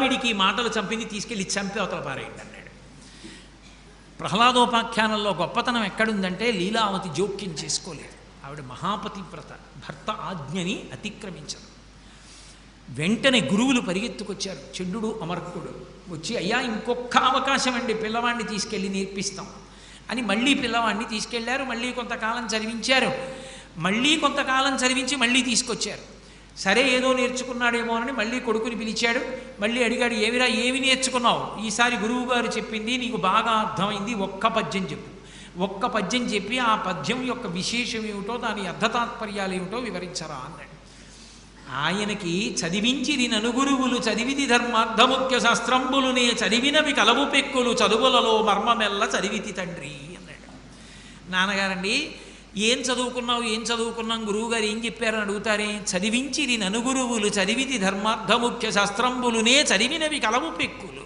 వీడికి ఈ మాటలు చంపింది తీసుకెళ్ళి చంపి అవతల పారేయండి అన్నాడు. ప్రహ్లాదోపాఖ్యానంలో గొప్పతనం ఎక్కడుందంటే లీలావతి జోక్యం చేసుకోలేదు. ఆవిడ మహాపతివ్రత, భర్త ఆజ్ఞని అతిక్రమించదు. వెంటనే గురువులు పరిగెత్తుకొచ్చారు. చండుడు అమర్కుడు వచ్చి, అయ్యా ఇంకొక అవకాశం అండి, పిల్లవాడిని తీసుకెళ్ళి నేర్పిస్తాం అని మళ్ళీ పిల్లవాడిని తీసుకెళ్లారు. మళ్ళీ కొంతకాలం చదివించారు. మళ్ళీ కొంతకాలం చదివించి మళ్ళీ తీసుకొచ్చారు. సరే ఏదో నేర్చుకున్నాడేమోనని మళ్ళీ కొడుకుని పిలిచాడు. మళ్ళీ అడిగాడు, ఏమిరా ఏమి నేర్చుకున్నావు? ఈసారి గురువు గారు చెప్పింది నీకు బాగా అర్థమైంది, ఒక్క పద్యం చెప్పు. ఒక్క పద్యం చెప్పి ఆ పద్యం యొక్క విశేషం ఏమిటో, దాని అర్థతాత్పర్యాలు ఏమిటో వివరించరా అన్నాడు. ఆయనకి చదివించిది ననుగురువులు చదివిది ధర్మార్థముఖ్య శాస్త్రంబులునే చదివినవి కలవు పెక్కులు చదువులలో మర్మమెల్ల చదివితి తండ్రి అన్నాడు. నాన్నగారండి ఏం చదువుకున్నాం గురువుగారు ఏం చెప్పారని అడుగుతారే. చదివించిది ననుగురువులు చదివిది ధర్మార్థముఖ్య శాస్త్రంబులునే చదివినవి కలవు పెక్కులు.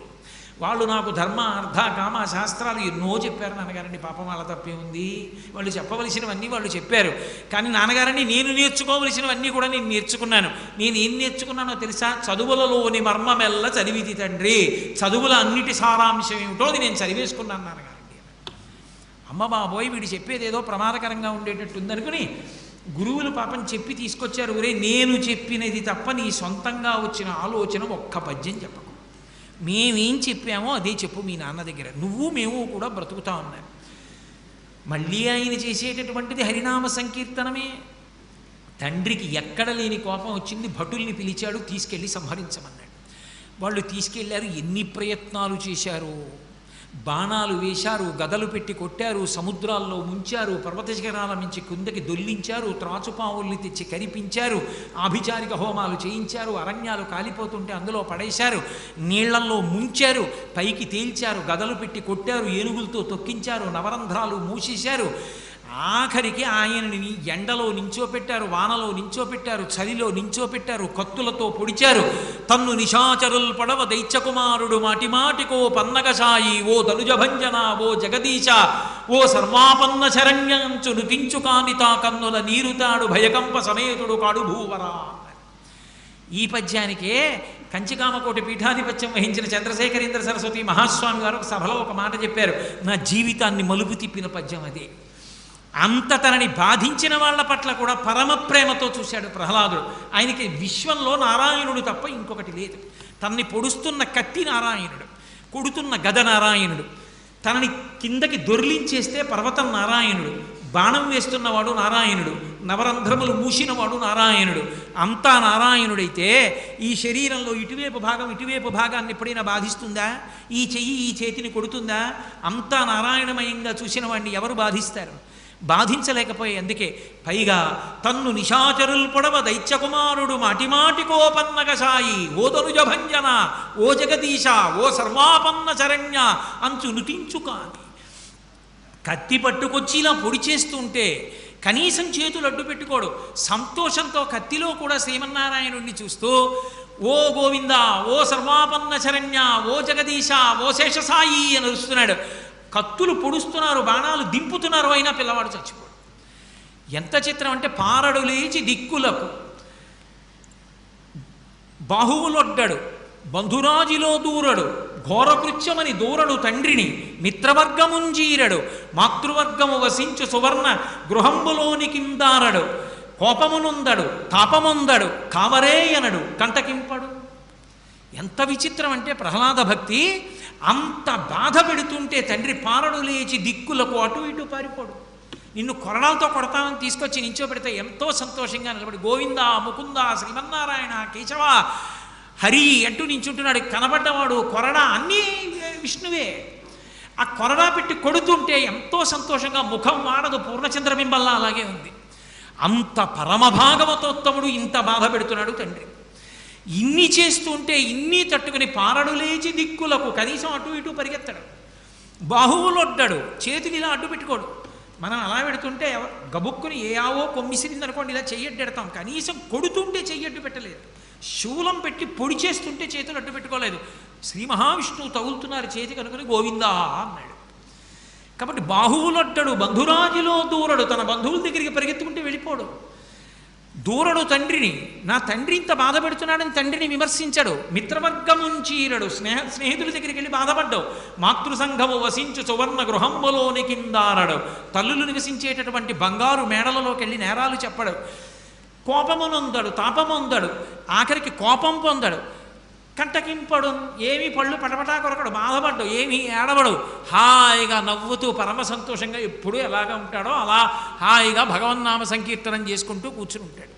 వాళ్ళు నాకు ధర్మ అర్థ కామ శాస్త్రాలు ఎన్నో చెప్పారు నాన్నగారండి. పాపం వాళ్ళ తప్పే ఉంది, వాళ్ళు చెప్పవలసినవన్నీ వాళ్ళు చెప్పారు. కానీ నాన్నగారండి నేను నేర్చుకోవలసినవన్నీ కూడా నేను నేర్చుకున్నాను. నేను ఏం నేర్చుకున్నానో తెలుసా? చదువులలోని మర్మమెల్ల చదివితి తండ్రి. చదువుల అన్నిటి సారాంశం ఏమిటో అది నేను చదివేసుకున్నాను నాన్నగారండి. అమ్మ బాబోయ్ వీడు చెప్పేది ఏదో ప్రమాదకరంగా ఉండేటట్టు ఉందనుకుని గురువులు పాపం చెప్పి తీసుకొచ్చారు. ఒరే నేను చెప్పినది తప్ప నీ సొంతంగా వచ్చిన ఆలోచన ఒక్క పద్యం చెప్పకు. మేమేం చెప్పామో అదే చెప్పు మీ నాన్న దగ్గర, నువ్వు మేము కూడా బ్రతుకుతా ఉన్నాను. మళ్ళీ ఆయన చేసేటటువంటిది హరినామ సంకీర్తనమే. తండ్రికి ఎక్కడ లేని కోపం వచ్చింది. భటుల్ని పిలిచాడు, తీసుకెళ్ళి సంహరించమన్నాడు. వాళ్ళు తీసుకెళ్లారు. ఎన్ని ప్రయత్నాలు చేశారు. బాణాలు వేశారు, గదలు పెట్టి కొట్టారు, సముద్రాల్లో ముంచారు, పర్వత శిఖరాల నుంచి కిందకి దొల్లించారు, త్రాచుపావుల్ని తెచ్చి కరిపించారు, ఆభిచారిక హోమాలు చేయించారు, అరణ్యాలు కాలిపోతుంటే అందులో పడేశారు, నీళ్లల్లో ముంచారు, పైకి తేల్చారు, గదలు పెట్టి కొట్టారు, ఏనుగులతో తొక్కించారు, నవరంధ్రాలు మూసేశారు. ఆఖరికి ఆయనని ఎండలో నించోపెట్టారు, వానలో నించోపెట్టారు, చలిలో నించోపెట్టారు, కత్తులతో పొడిచారు. తన్ను నిశాచరుల్ పడవ దైత్యకుమారుడు మాటిమాటికో పన్నగశాయి ఓ ధనుజభంజన ఓ జగదీశ ఓ సర్వాపన్న శరణ్యంచు నుతించు కానితా కన్నుల నీరుతాడు భయకంప సమేతుడు కాడు భూవరా. ఈ పద్యానికే కంచికామకోటి పీఠాధిపత్యం వహించిన చంద్రశేఖరేంద్ర సరస్వతి మహాస్వామి గారు ఒక సభలో ఒక మాట చెప్పారు. నా జీవితాన్ని మలుపు తిప్పిన పద్యం అదే. అంత తనని బాధించిన వాళ్ళ పట్ల కూడా పరమ ప్రేమతో చూశాడు ప్రహ్లాదుడు. ఆయనకి విశ్వంలో నారాయణుడు తప్ప ఇంకొకటి లేదు. తనని పొడుస్తున్న కత్తి నారాయణుడు, కొడుతున్న గద నారాయణుడు, తనని కిందకి దొర్లించేస్తే పర్వతం నారాయణుడు, బాణం వేస్తున్నవాడు నారాయణుడు, నవరంధ్రములు మూసినవాడు నారాయణుడు. అంతా నారాయణుడైతే ఈ శరీరంలో ఇటువైపు భాగాన్ని ఎప్పుడైనా బాధిస్తుందా? ఈ చెయ్యి ఈ చేతిని కొడుతుందా? అంతా నారాయణమయంగా చూసిన వాడిని ఎవరు బాధిస్తారు? బాధించలేకపోయే. అందుకే పైగా తన్ను నిశాచరుల్ పొడవ దైత్యకుమారుడు మాటిమాటికోపన్నగశాయి ఓ ధనుజభంజన ఓ జగదీశ ఓ సర్వాపన్న శరణ్య అంచు నుతించు కాని. కత్తి పట్టుకొచ్చి ఇలా పొడి చేస్తుంటే కనీసం చేతులు అడ్డు పెట్టుకోడు. సంతోషంతో కత్తిలో కూడా శ్రీమన్నారాయణుడిని చూస్తూ ఓ గోవింద ఓ సర్వాపన్న శరణ్య ఓ జగదీశ ఓ శేషసాయి అని అరుస్తున్నాడు. కత్తులు పొడుస్తున్నారు, బాణాలు దింపుతున్నారు, అయినా పిల్లవాడు చచ్చిపోడు. ఎంత చిత్రం అంటే పారడు లేచి దిక్కులకు బాహువులొడ్డడు బంధురాజిలో దూరడు ఘోరకృత్యమని దూరడు తండ్రిని మిత్రవర్గముంజీరడు మాతృవర్గము వసించు సువర్ణ గృహంబులోనికిందారడు కోపమునుందడు తాపముందడు కావరేయనడు కంటకింపడు. ఎంత విచిత్రం అంటే ప్రహ్లాద భక్తి. అంత బాధ పెడుతుంటే తండ్రి పారడు లేచి దిక్కులకు అటు ఇటు పారిపోడు. నిన్ను కొరడాలతో కొడతామని తీసుకొచ్చి నించోబెడితే ఎంతో సంతోషంగా నిలబడి గోవింద ముకుంద శ్రీమన్నారాయణ కేశవ హరి అంటూ నించుంటున్నాడు. కనబడ్డవాడు కొరడా అన్నీ విష్ణువే. ఆ కొరడా పెట్టి కొడుతుంటే ఎంతో సంతోషంగా ముఖం వాడదు, పూర్ణచంద్రబింబల్లా అలాగే ఉంది. అంత పరమభాగవతోత్తముడు ఇంత బాధ పెడుతున్నాడు తండ్రి. ఇన్ని చేస్తుంటే ఇన్ని తట్టుకుని పారడు లేచి దిక్కులకు కనీసం అటు ఇటు పరిగెత్తడు, బాహువులొడ్డాడు, చేతులు ఇలా అడ్డు పెట్టుకోడు. మనం అలా పెడుతుంటే గబుక్కుని ఏ ఆవో కొమ్మిసిరింది అనుకోండి ఇలా చెయ్యడ్డెడతాం, కనీసం కొడుతుంటే చెయ్యడ్డు పెట్టలేదు. శూలం పెట్టి పొడి చేస్తుంటే చేతులు అడ్డు పెట్టుకోలేదు. శ్రీ మహావిష్ణువు తగులుతున్నారు చేతికి అనుకుని గోవిందా అన్నాడు. కాబట్టి బాహువులొడ్డడు బంధురాజిలో దూరడు, తన బంధువుల దగ్గరికి పరిగెత్తుకుంటే వెళ్ళిపోడు. దూరడు తండ్రిని, నా తండ్రి ఇంత బాధ పెడుతున్నాడని తండ్రిని విమర్శించడు. మిత్రవర్గముంచీరడు, స్నేహితుల దగ్గరికి వెళ్ళి బాధపడ్డావు. మాతృసంఘము వసించు సువర్ణ గృహంబులోని కిందారడు, తల్లులు నివసించేటటువంటి బంగారు మేడలలోకి వెళ్ళి నేరాలు చెప్పడు. కోపమునొందడు, తాపమొందడు, ఆఖరికి కోపం పొందడు. కంటకింపడు, ఏమీ పళ్ళు పటపటా కొరకడు, బాధపడ్డు, ఏమీ ఏడవడు. హాయిగా నవ్వుతూ పరమ సంతోషంగా ఎప్పుడూ ఎలాగా ఉంటాడో అలా హాయిగా భగవన్నామ సంకీర్తనం చేసుకుంటూ కూర్చుని ఉంటాడు.